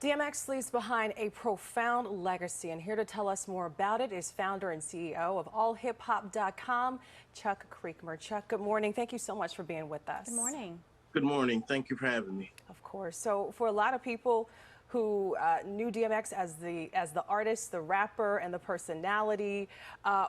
DMX leaves behind a profound legacy, and here to tell us more about it is founder and CEO of allhiphop.com, Chuck Creekmur. Chuck, good morning. Thank you so much for being with us. Good morning. Good morning. Thank you for having me. Of course. So for a lot of people who knew DMX as the artist, the rapper, and the personality,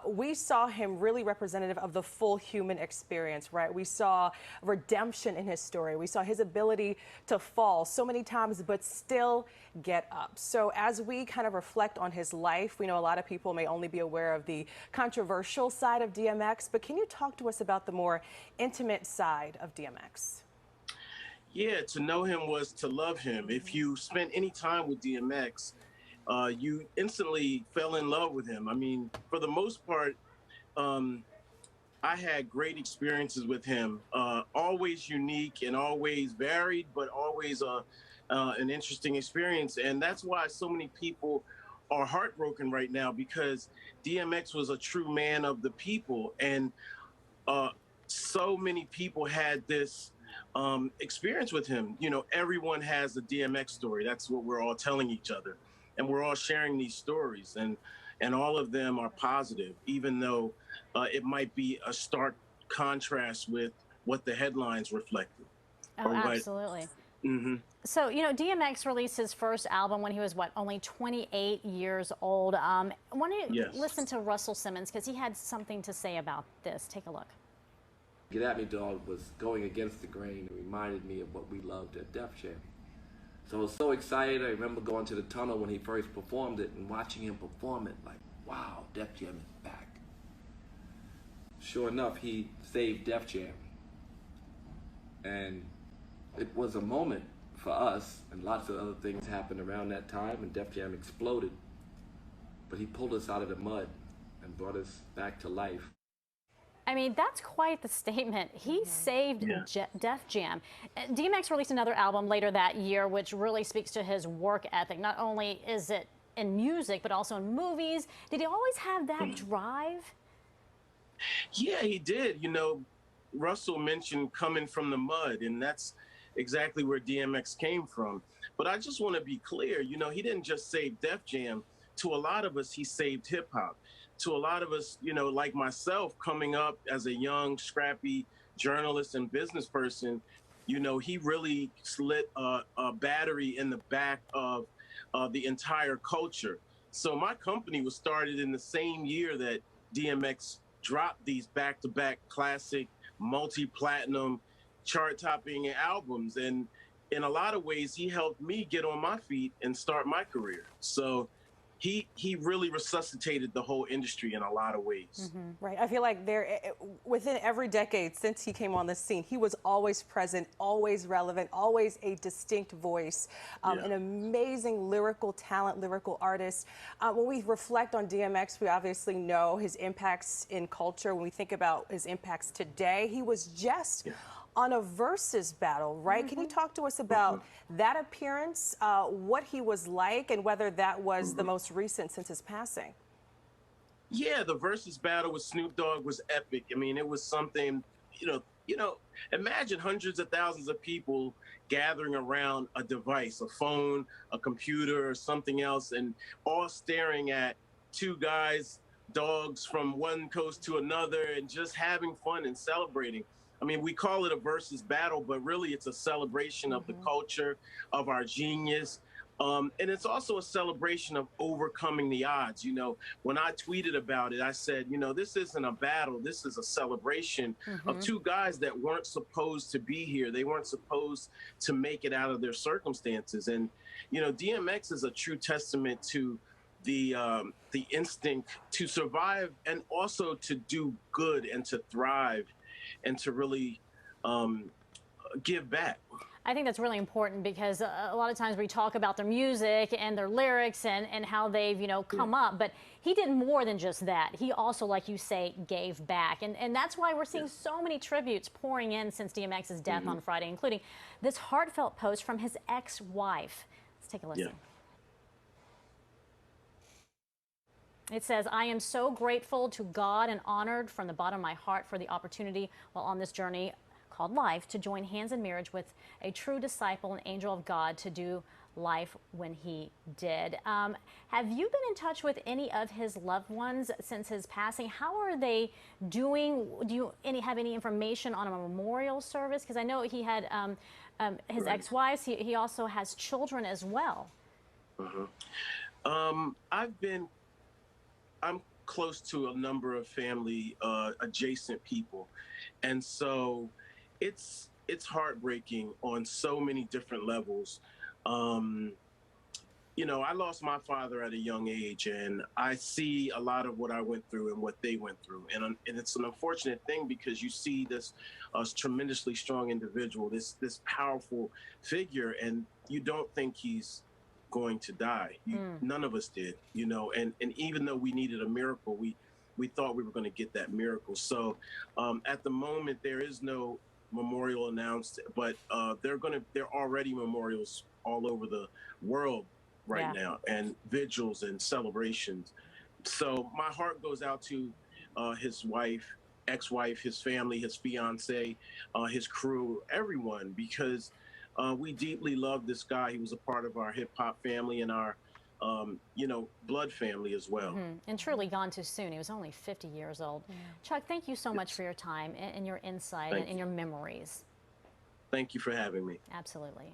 we saw him really representative of the full human experience, right? We saw redemption in his story. We saw his ability to fall so many times, but still get up. So as we kind of reflect on his life, we know a lot of people may only be aware of the controversial side of DMX, but can you talk to us about the more intimate side of DMX? Yeah, to know him was to love him. If you spent any time with DMX, you instantly fell in love with him. I mean, for the most part, I had great experiences with him. Always unique and always varied, but always an interesting experience. And that's why so many people are heartbroken right now, because DMX was a true man of the people. And so many people had this experience with him. You know, everyone has a DMX story. That's what we're all telling each other. And we're all sharing these stories. And all of them are positive, even though it might be a stark contrast with what the headlines reflected. Oh, absolutely. Mm-hmm. So, you know, DMX released his first album when he was, what, only 28 years old. I want to listen to Russell Simmons because he had something to say about this. Take a look. Get At Me Dog was going against the grain. It reminded me of what we loved at Def Jam. So I was so excited. I remember going to the tunnel when he first performed it and watching him perform it like, wow, Def Jam is back. Sure enough, he saved Def Jam. And it was a moment for us, and lots of other things happened around that time, and Def Jam exploded. But he pulled us out of the mud and brought us back to life. I mean, that's quite the statement. He saved Def Jam. DMX released another album later that year, which really speaks to his work ethic. Not only is it in music, but also in movies. Did he always have that drive? Yeah, he did. You know, Russell mentioned coming from the mud, and that's exactly where DMX came from. But I just want to be clear, you know, he didn't just save Def Jam. To a lot of us, he saved hip hop. To a lot of us, you know, like myself, coming up as a young, scrappy journalist and business person, you know, he really lit a battery in the back of the entire culture. So my company was started in the same year that DMX dropped these back-to-back classic, multi-platinum, chart-topping albums. And in a lot of ways, he helped me get on my feet and start my career. So he really resuscitated the whole industry in a lot of ways. Right. I feel like within every decade since he came on the scene, he was always present, always relevant, always a distinct voice, an amazing lyrical talent, lyrical artist. When we reflect on DMX, we obviously know his impacts in culture. When we think about his impacts today, he was just on a versus battle, right? Can you talk to us about that appearance, what he was like, and whether that was the most recent since his passing? Yeah, the versus battle with Snoop Dogg was epic. I mean, it was something, you know, imagine hundreds of thousands of people gathering around a device, a phone, a computer, or something else, and all staring at two guys, dogs from one coast to another, and just having fun and celebrating. I mean, we call it a versus battle, but really it's a celebration of the culture, of our genius. And it's also a celebration of overcoming the odds. You know, when I tweeted about it, I said, you know, this isn't a battle. This is a celebration of two guys that weren't supposed to be here. They weren't supposed to make it out of their circumstances. And, you know, DMX is a true testament to the instinct to survive and also to do good and to thrive and to really give back. I think that's really important because a lot of times we talk about their music and their lyrics and how they've, you know, come up, but he did more than just that. He also, like you say, gave back. And that's why we're seeing so many tributes pouring in since DMX's death on Friday, including this heartfelt post from his ex-wife. Let's take a listen. It says, I am so grateful to God and honored from the bottom of my heart for the opportunity while on this journey called life to join hands in marriage with a true disciple and angel of God to do life when he did. Have you been in touch with any of his loved ones since his passing? How are they doing? Do you have any information on a memorial service? Because I know he had his ex-wives. He also has children as well. I'm close to a number of family adjacent people, and so it's heartbreaking on so many different levels. You know, I lost my father at a young age, and I see a lot of what I went through and what they went through, and it's an unfortunate thing because you see this tremendously strong individual, this powerful figure, and you don't think he's going to die. None of us did, you know, and even though we needed a miracle, we thought we were going to get that miracle. So at the moment, there is no memorial announced, but there are already memorials all over the world right now, and vigils and celebrations. So my heart goes out to his wife, ex-wife, his family, his fiance, his crew, everyone, because we deeply loved this guy. He was a part of our hip hop family and our, you know, blood family as well. And truly gone too soon. He was only 50 years old. Chuck, thank you so much for your time and your insight and your memories. Thank you for having me. Absolutely.